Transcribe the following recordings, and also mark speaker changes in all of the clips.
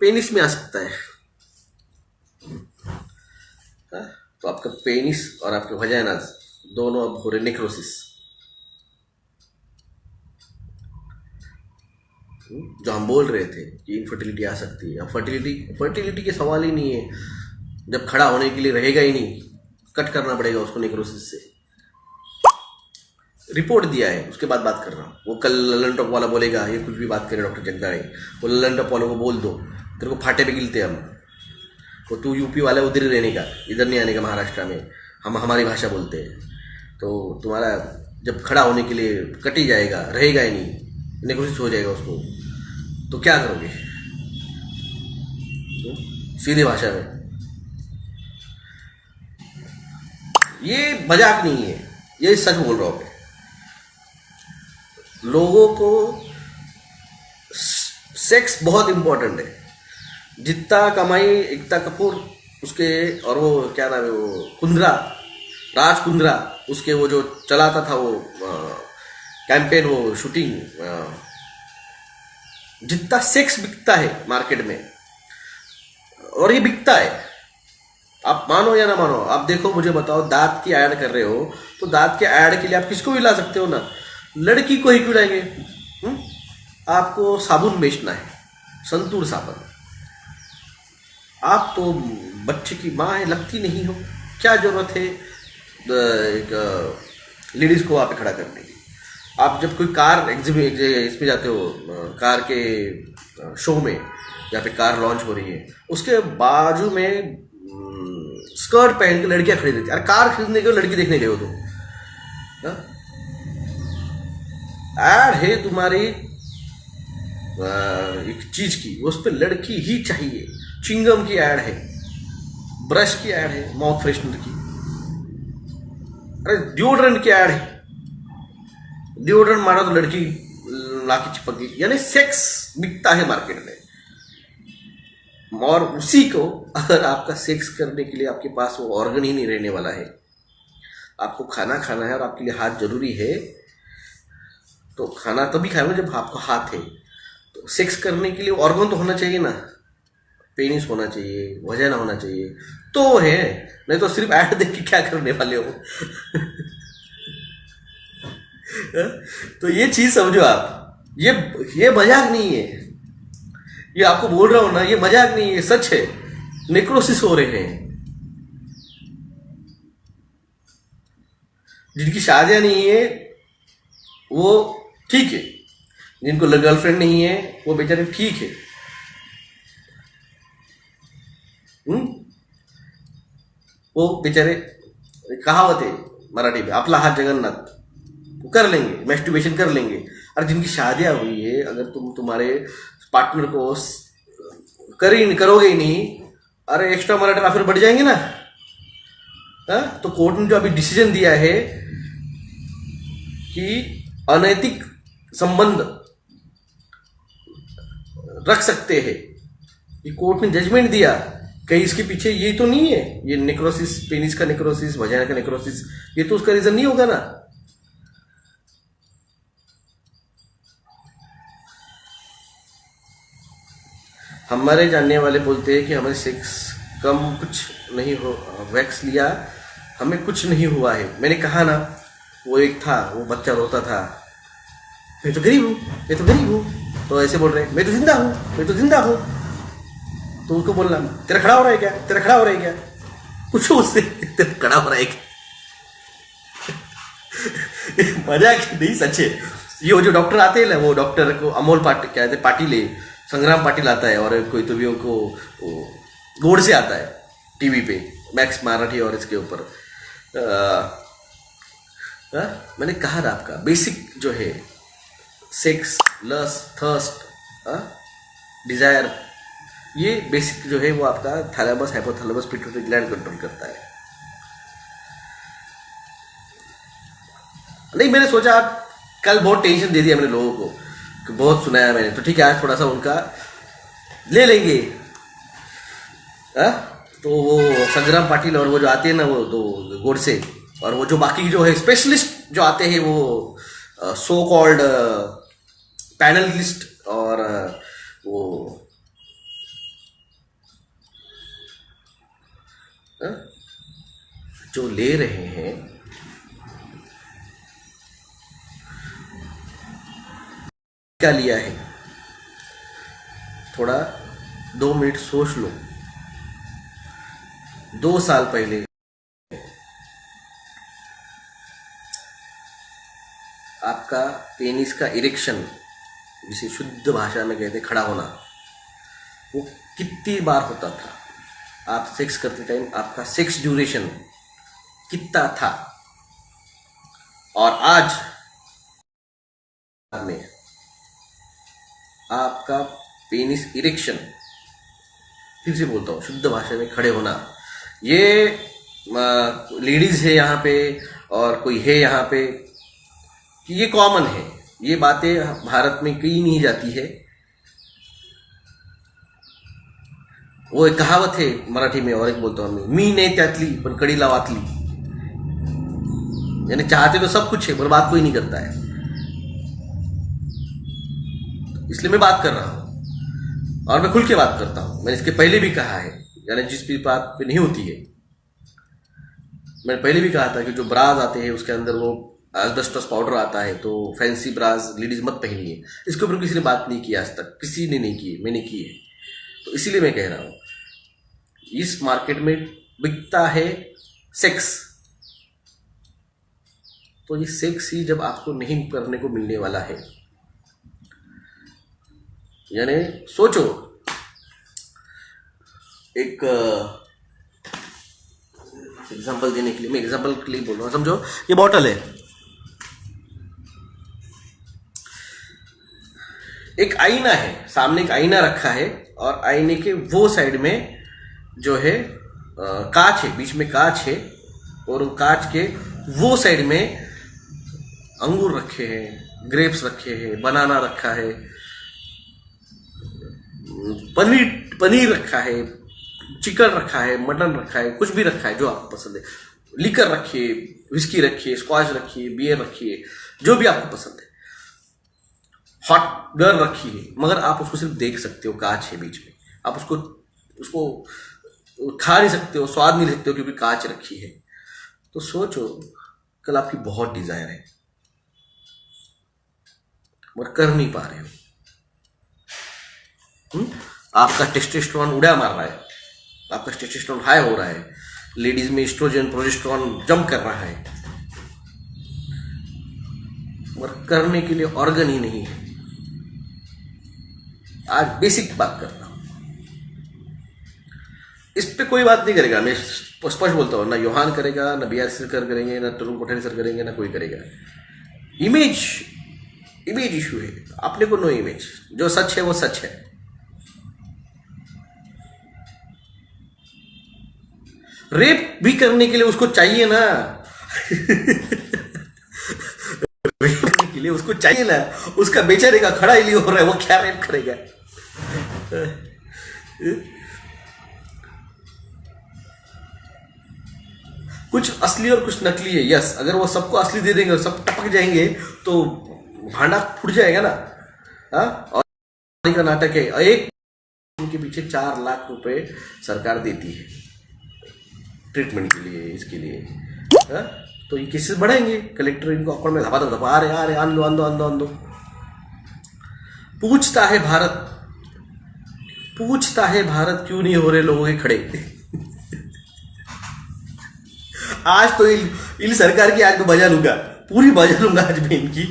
Speaker 1: Penis में आ सकता है। हाँ? तो आपका पेनिस और आपके वजाइनास दोनों अब हो रहे नेक्रोसिस। जो हम बोल रहे थे कि इनफर्टिलिटी आ सकती है, अब फर्टिलिटी फर्टिलिटी के सवाल ही नहीं है। जब खड़ा होने के लिए रहेगा ही नहीं, कट करना पड़ेगा उसको नेक्रोसिस से। रिपोर्ट दिया है, उसके बाद बात कर रहा हूँ। वो कल ललन टॉप वाला बोलेगा, ये कुछ भी बात करे डॉक्टर जगदाड़े, वो ललन टॉप वालों को बोल दो तेरे को फाटे पे गिलते हम। वो तू यूपी वाला उधर ही रहने का, इधर नहीं आने का महाराष्ट्र में। हम हमारी भाषा बोलते हैं। तो तुम्हारा जब खड़ा होने के लिए कट ही जाएगा, रहेगा ही नहीं, नेक्रोसिस हो जाएगा उसको, तो क्या करोगे? सीधी भाषा में, ये मजाक नहीं है, ये सच बोल रहा हूं मैं। लोगों को सेक्स बहुत इंपॉर्टेंट है। जितना कमाई एकता कपूर उसके, और वो क्या नाम है, वो कुंद्रा, राज कुंद्रा, उसके वो जो चलाता था वो कैंपेन, वो शूटिंग, जितना सेक्स बिकता है मार्केट में, और ये बिकता है, आप मानो या ना मानो। आप देखो, मुझे बताओ, दांत की ऐड कर रहे हो तो दांत के ऐड के लिए आप किसको भी ला सकते हो ना, लड़की को ही क्यों लाएंगे? आपको साबुन बेचना है, संतूर साबुन, आप तो बच्चे की माँ है, लगती नहीं हो, क्या जरूरत है एक लेडीज को वहाँ पे खड़ा करने की? आप जब कोई कार इसमें जाते हो, कार के शो में, जहाँ पे कार लॉन्च हो रही है, उसके बाजू में स्कर्ट पहन के लड़कियां खड़ी रहती है। अरे कार खरीदने गए, लड़की देखने गए हो तुम? ऐड है तुम्हारी एक चीज की, उस पर लड़की ही चाहिए। चिंगम की ऐड है, ब्रश की ऐड है, माउथ फ्रेशनर की, अरे डिओड्रेंट की ऐड है, डिओड्रेंट मारा तो लड़की लाके चिपक गई। यानी सेक्स बिकता है मार्केट में, और उसी को अगर आपका सेक्स करने के लिए आपके पास वो ऑर्गन ही नहीं रहने वाला है, आपको खाना खाना है और आपके लिए हाथ जरूरी है, तो खाना तभी खाएगा जब आपको हाथ है। तो सेक्स करने के लिए ऑर्गन तो होना चाहिए ना, पेनिस होना चाहिए, वजाइना होना चाहिए, तो है, नहीं तो सिर्फ ऐड देख के क्या करने वाले हो? तो ये चीज समझो आप, ये मजाक नहीं है, ये आपको बोल रहा हूं ना, ये मजाक नहीं है, सच है। नेक्रोसिस हो रहे हैं, जिनकी शादियां नहीं है वो ठीक है, जिनको गर्लफ्रेंड नहीं है वो बेचारे ठीक है। वो बेचारे, कहावत है मराठी में, आपला हात जगन्नाथ, वो कर लेंगे, मैस्टरबेशन कर लेंगे। और जिनकी शादियां हुई है, अगर तुम तुम्हारे पार्टनर को करोगे ही नहीं, अरे एक्स्ट्रा मैरिटल अफेयर बढ़ जाएंगे ना। तो कोर्ट ने जो अभी डिसीजन दिया है कि अनैतिक संबंध रख सकते हैं, ये कोर्ट ने जजमेंट दिया, कहीं इसके पीछे ये तो नहीं है, ये नेक्रोसिस, पेनिस का नेक्रोसिस, वजाइना का नेक्रोसिस, ये तो उसका रीजन नहीं होगा ना। हमारे जानने वाले बोलते हैं कि हमें सेक्स कम कुछ नहीं हो, वैक्स लिया, हमें कुछ नहीं हुआ है। मैंने कहा ना, वो एक था, वो बच्चा रोता था, मैं तो गरीब हूँ, मैं तो गरीब हूँ, तो ऐसे बोल रहे हैं, मैं तो जिंदा हूँ, मैं तो जिंदा हूँ। तो उसको बोलना, तेरा खड़ा हो रहा है क्या, तेरा खड़ा हो रहा है क्या, पूछो उससे, तेरा खड़ा हो रहा है क्या? मजाक नहीं, सच है। ये वो जो डॉक्टर आते हैं ना, वो डॉक्टर को अमोल पाटिल, क्या कहते हैं, पाटिल, संग्राम पाटिल आता है, और कोई तो भी उनको गोड़ से आता है टीवी पे, मैक्स मराठी और इसके ऊपर। मैंने कहा था आपका बेसिक जो है, सेक्स, लस्ट, थर्स्ट, डिजायर, ये बेसिक जो है वो आपका thalamus, hypothalamus, pituitary gland control करता है। नहीं, मैंने सोचा कल बहुत टेंशन दे दिया मैंने लोगों को, कि बहुत सुनाया मैंने, तो ठीक है आज थोड़ा सा उनका ले लेंगे। तो वो संग्राम पाटिल और वो जो आते हैं ना, वो तो गोडसे, और वो जो बाकी जो है स्पेशलिस्ट जो आते हैं, वो सो कॉल्ड पैनलिस्ट, और वो हाँ? जो ले रहे हैं क्या लिया है, थोड़ा 2 मिनट सोच लो। 2 साल पहले आपका पेनिस का इरेक्शन, जिसे शुद्ध भाषा में कहते हैं खड़ा होना, वो कितनी बार होता था? आप सेक्स करते टाइम आपका सेक्स ड्यूरेशन कितना था? और आज में आपका पेनिस इरेक्शन, फिर से बोलता हूँ शुद्ध भाषा में खड़े होना, ये लेडीज है यहाँ पे और कोई है यहाँ पे, कि ये कॉमन है, ये बातें भारत में कहीं नहीं जाती है। वो एक कहावत है मराठी में, और एक बोलता हूँ मी नहीं त्यातली पण कड़ीला वातली, यानी चाहते तो सब कुछ है पर बात कोई नहीं करता है। इसलिए मैं बात कर रहा हूं और मैं खुल के बात करता हूं। मैंने इसके पहले भी कहा है, यानी जिस भी बात पे नहीं होती है, मैंने पहले भी कहा था कि जो ब्राज आते हैं उसके अंदर वो एस्बेस्टस पाउडर आता है, तो फैंसी ब्राज लेडीज मत पहनिए। इसके ऊपर किसी ने बात नहीं की आज तक, किसी ने नहीं की, मैंने की है। तो इसीलिए मैं कह रहा हूं, इस मार्केट में बिकता है सेक्स, तो ये सेक्स ही जब आपको नहीं करने को मिलने वाला है, यानी सोचो, एक एग्जांपल देने के लिए, मैं एग्जांपल के लिए बोल रहा हूं, समझो ये बॉटल है, एक आईना है, सामने एक आईना रखा है और आईने के वो साइड में जो है कांच है, बीच में कांच है, और कांच के वो साइड में अंगूर रखे हैं, ग्रेप्स रखे हैं, बनाना रखा है, पनीर रखा है, चिकन रखा है, मटन रखा है, कुछ भी रखा है जो आपको पसंद है, लिकर रखिए, विस्की रखिए, स्क्वाश रखिए, बियर रखिए, जो भी आपको पसंद है, हॉट गर्ल रखिए, मगर आप उसको सिर्फ देख सकते हो, कांच है बीच में, आप उसको खा नहीं सकते हो, स्वाद नहीं ले सकते हो, क्योंकि कांच रखी है। तो सोचो, कल आपकी बहुत डिजायर है मगर कर नहीं पा रहे हो, आपका टेस्टोस्टेरोन उड़ा मार रहा है, आपका टेस्टोस्टेरोन हाई हो रहा है, लेडीज में एस्ट्रोजन प्रोजेस्टेरोन जंप कर रहा है, मगर करने के लिए ऑर्गन ही नहीं है। आज बेसिक बात करता हूं, इस पे कोई बात नहीं करेगा, मैं स्पष्ट बोलता हूं, ना योहान करेगा, ना BR सर करेंगे, ना तरुण कोठारी सर करेंगे, ना कोई करेगा। इमेज इशू है, अपने को नो इमेज, जो सच है वो सच है। रेप भी करने के लिए उसको चाहिए ना रेप करने के लिए उसको चाहिए ना, उसका बेचारे का खड़ा ही नहीं हो रहा है, वो क्या रेप करेगा? कुछ असली और कुछ नकली है, यस, अगर वो सबको असली दे देंगे और सब टपक जाएंगे तो भांडा फूट जाएगा ना। और का नाटक है, एक उनके पीछे 4 लाख रुपए सरकार देती है ट्रीटमेंट के लिए, इसके लिए। तो ये केसेस बढ़ेंगे, कलेक्टर इनको अकड़ में धपा आ रहे आंदो। पूछता है भारत क्यों नहीं हो रहे लोगों के खड़े आज तो इन सरकार की आज मैं बजा लूंगा, पूरी बजा लूंगा आज मैं इनकी।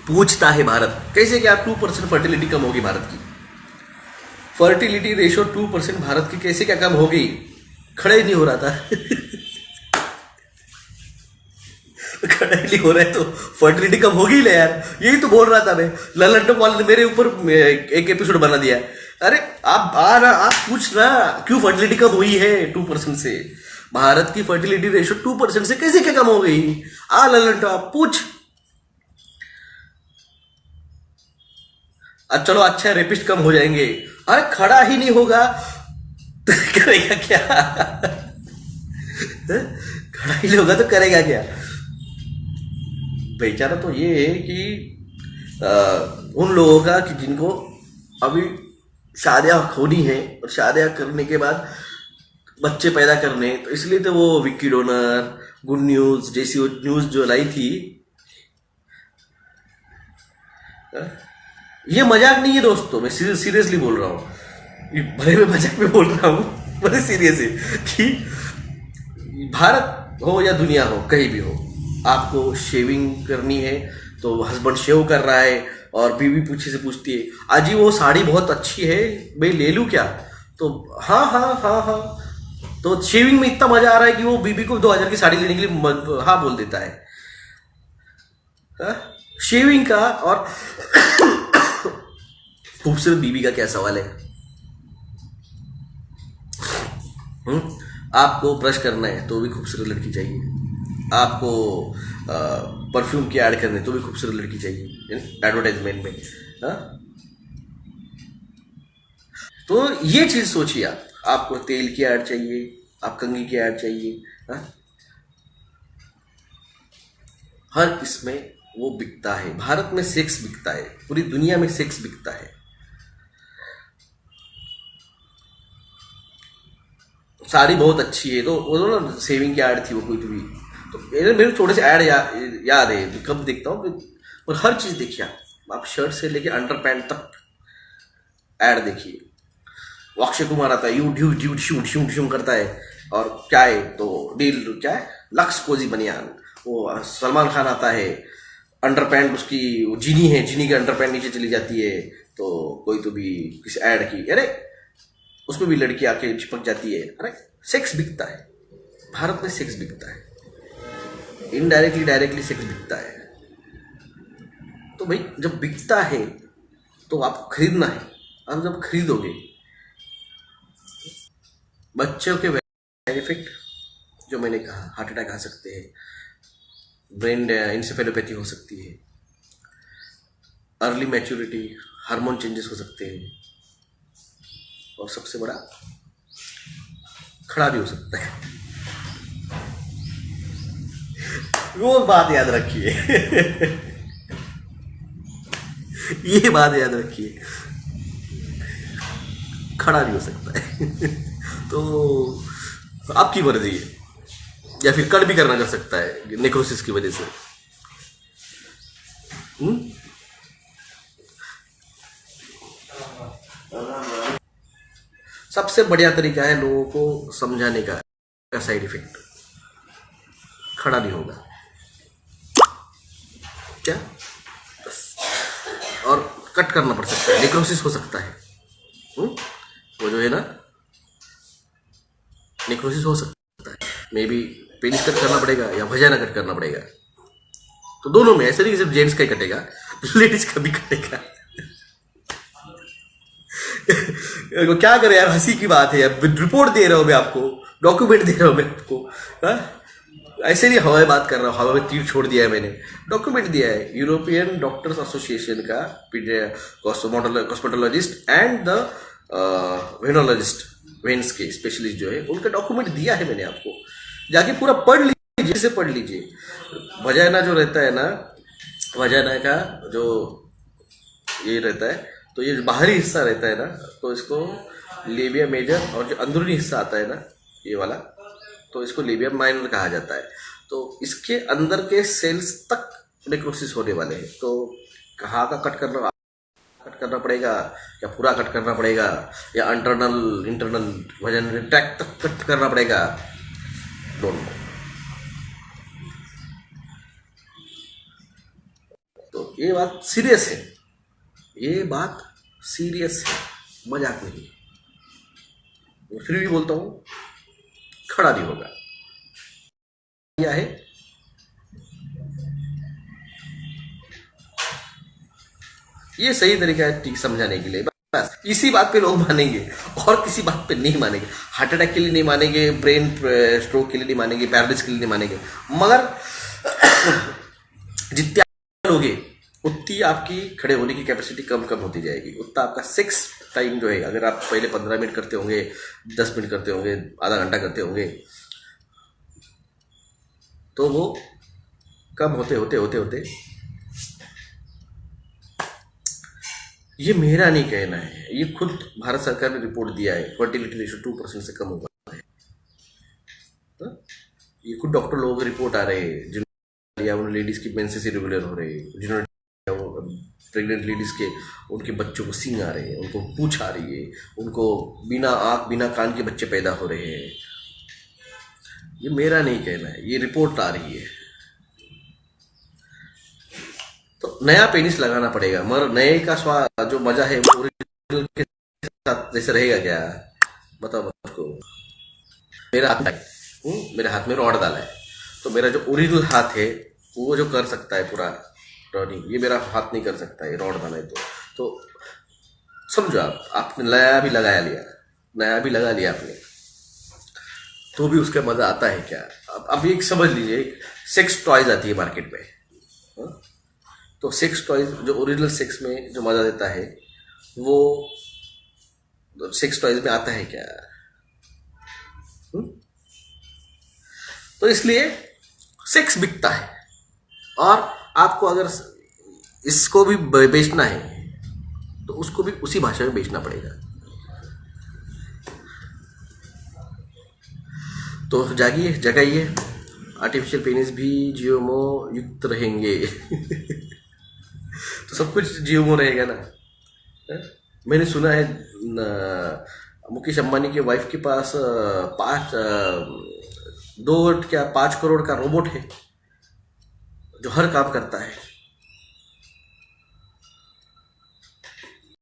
Speaker 1: पूछता है भारत, कैसे क्या 2% फर्टिलिटी कम होगी भारत की, फर्टिलिटी रेशियो 2% भारत की कैसे क्या कम होगी? खड़ा ही नहीं हो रहा था खड़ा ही नहीं हो रहा है तो फर्टिलिटी कम होगी ले यार, यही तो बोल रहा था मैं। लल्लटो वाले ने मेरे ऊपर एक एपिसोड बना दिया, अरे आप पूछना क्यों फर्टिलिटी कम हुई है 2% से, भारत की फर्टिलिटी रेशियो 2% से कैसे क्या कम हो गई? लल्लटो आप पूछ। चलो अच्छा रेपिस्ट कम हो जाएंगे, अरे खड़ा ही नहीं होगा तो करेगा क्या? खड़ा ही नहीं होगा तो करेगा क्या? बेचारा तो ये है कि उन लोगों का कि जिनको अभी शादियां होनी है और शादियां करने के बाद बच्चे पैदा करने, तो इसलिए तो वो विक्की डोनर, गुड न्यूज जैसी वो न्यूज जो लाई थी। हाँ? ये मजाक नहीं है दोस्तों, मैं सीरियसली बोल रहा हूँ। ये भले मैं मजाक में बोल रहा हूँ, बड़े सीरियस है कि भारत हो या दुनिया हो, कहीं भी हो, आपको शेविंग करनी है तो हस्बैंड शेव कर रहा है और बीवी पीछे से पूछती है, आजी वो साड़ी बहुत अच्छी है, मैं ले लूं क्या? तो हाँ हाँ हाँ हाँ, तो शेविंग में इतना मजा आ रहा है कि वो बीबी को 2000 की साड़ी लेने के लिए हाँ बोल देता है। हाँ? शेविंग का और खूबसूरत बीबी का क्या सवाल है? आपको ब्रश करना है तो भी खूबसूरत लड़की चाहिए, आपको परफ्यूम की ऐड करनी है तो भी खूबसूरत लड़की चाहिए एडवर्टाइजमेंट में। हाँ? तो ये चीज सोचिए, आप आपको तेल की ऐड चाहिए, आप कंघी की ऐड चाहिए। हाँ? हर इसमें वो बिकता है, भारत में सेक्स बिकता है, पूरी दुनिया में सेक्स बिकता है। साड़ी बहुत अच्छी है तो वो ना सेविंग की ऐड थी वो कोई तो भी, तो मेरे थोड़े से ऐड याद है, कब देखता हूँ। और हर चीज देखिए, आप शर्ट से लेके अंडर पैंट तक ऐड देखिए। अक्षय कुमार आता है, you due due shoot shoot shoot करता है, और क्या है तो डील क्या है, लक्स कोजी बनियान। वो सलमान खान आता है, अंडर पैंट उसकी जीनी है, जीनी के अंडर पैंट नीचे चली जाती है, तो कोई तो भी किसी ऐड की, अरे उसमें भी लड़की आके चिपक जाती है। अरे सेक्स बिकता है, भारत में सेक्स बिकता है, इनडायरेक्टली डायरेक्टली सेक्स बिकता है। तो भाई जब बिकता है तो आपको खरीदना है। आप जब खरीदोगे, बच्चों के साइड इफेक्ट जो मैंने कहा, हार्ट अटैक आ सकते हैं, ब्रेन इंसेफेलोपैथी हो सकती है, अर्ली मैच्योरिटी, हार्मोन चेंजेस हो सकते हैं, और सबसे बड़ा खड़ा भी हो सकता है। वो बात याद रखिए। ये बात याद रखिए, खड़ा भी हो सकता है। तो आपकी मर्जी है, या फिर कट भी करना कर सकता है नेक्रोसिस की वजह से। हुँ? सबसे बढ़िया तरीका है लोगों को समझाने का साइड इफेक्ट, खड़ा नहीं होगा क्या, बस। और कट करना पड़ सकता है, नेक्रोसिस हो सकता है। वो जो है ना, नेक्रोसिस हो सकता है, मे बी पेनिस कट करना पड़ेगा या वजाना कट करना पड़ेगा। तो दोनों में, ऐसे नहीं सिर्फ जेंट्स का ही कटेगा, लेडीज का भी कटेगा। क्या करें यार, हंसी की बात है यार, रिपोर्ट दे रहा हूं मैं आपको, डॉक्यूमेंट दे रहा हूं मैं आपको। हाँ? ऐसे नहीं हवा में बात कर रहा हूँ, हवा में तीर छोड़ दिया है मैंने, डॉक्यूमेंट दिया है यूरोपियन डॉक्टर्स एसोसिएशन का, कॉस्मेटोलॉजिस्ट एंड द वेनोलॉजिस्ट, वेन्स के स्पेशलिस्ट जो है, उनका डॉक्यूमेंट दिया है मैंने आपको, जाके पूरा पढ़ लीजिए, से पढ़ लीजिए। वजाना जो रहता है ना, वजाना का जो ये रहता है, तो ये बाहरी हिस्सा रहता है ना, तो इसको लेबिया मेजर, और जो अंदरूनी हिस्सा आता है ना ये वाला, तो इसको लेबिया माइनर कहा जाता है। तो इसके अंदर के सेल्स तक नेक्रोसिस होने वाले हैं। तो कहाँ का कट करना पड़ेगा, या पूरा कट करना पड़ेगा, या इंटरनल वजन ट्रैक तक कट करना पड़ेगा, डोंट नो। तो ये बात सीरियस है, ये बात सीरियस है, मजाक नहीं। फिर भी बोलता हूं, खड़ा नहीं होगा। क्या है, ये सही तरीका है ठीक समझाने के लिए। बस इसी बात पे लोग मानेंगे, और किसी बात पे नहीं मानेंगे। हार्ट अटैक के लिए नहीं मानेंगे, ब्रेन स्ट्रोक के लिए नहीं मानेंगे, पैरालिसिस के लिए नहीं मानेंगे। मगर जितने लोगे उतनी आपकी खड़े होने की कैपेसिटी कम कम होती जाएगी, उतना आपका सेक्स टाइम जो है, अगर आप पहले 15 मिनट करते होंगे, 10 मिनट करते होंगे, आधा घंटा करते होंगे, तो वो कम होते होते होते होते ये मेरा नहीं कहना है, ये खुद भारत सरकार ने रिपोर्ट दिया है, फर्टिलिटी रेशो 2% से कम होगा। हाँ? ये खुद डॉक्टर लोगों के रिपोर्ट आ रहे हैं, जिन्होंने या उन लेडीज की मेंसेस इरेगुलर हो रहे हैं, जिन्होंने प्रेग्नेंट लेडीज के उनके बच्चों को सींग आ रहे हैं, उनको पूछ आ रही है, उनको बिना आंख बिना कान के बच्चे पैदा हो रहे हैं। ये मेरा नहीं कहना है, ये रिपोर्ट आ रही है। तो नया पेनिस लगाना पड़ेगा, मगर नए का स्वाद जो मजा है वो ओरिजिनल के साथ जैसे रहेगा क्या? बताओ मुझको। मेरा हाथ है, मेरे हाथ में रॉड डाला है, तो मेरा जो ओरिजिनल हाथ है वो जो कर सकता है पूरा रनिंग, ये मेरा हाथ नहीं कर सकता है रॉड डाला है। तो समझो आपने नया भी लगाया लिया, नया भी लगा लिया आपने, तो भी उसका मजा आता है क्या? अब एक समझ लीजिए, एक सेक्स टॉयज आती है मार्केट में। हाँ? तो सेक्स टॉयज जो ओरिजिनल सेक्स में जो मजा देता है वो सेक्स टॉयज में आता है क्या? हुँ? तो इसलिए सेक्स बिकता है, और आपको अगर इसको भी बेचना है तो उसको भी उसी भाषा में बेचना पड़ेगा। तो जागिए, जगाइए, आर्टिफिशियल पेनिस भी जीएमओ युक्त रहेंगे। तो सब कुछ जीएमओ रहेगा ना। मैंने सुना है मुकेश अंबानी के वाइफ के पास 5 करोड़ का रोबोट है जो हर काम करता है।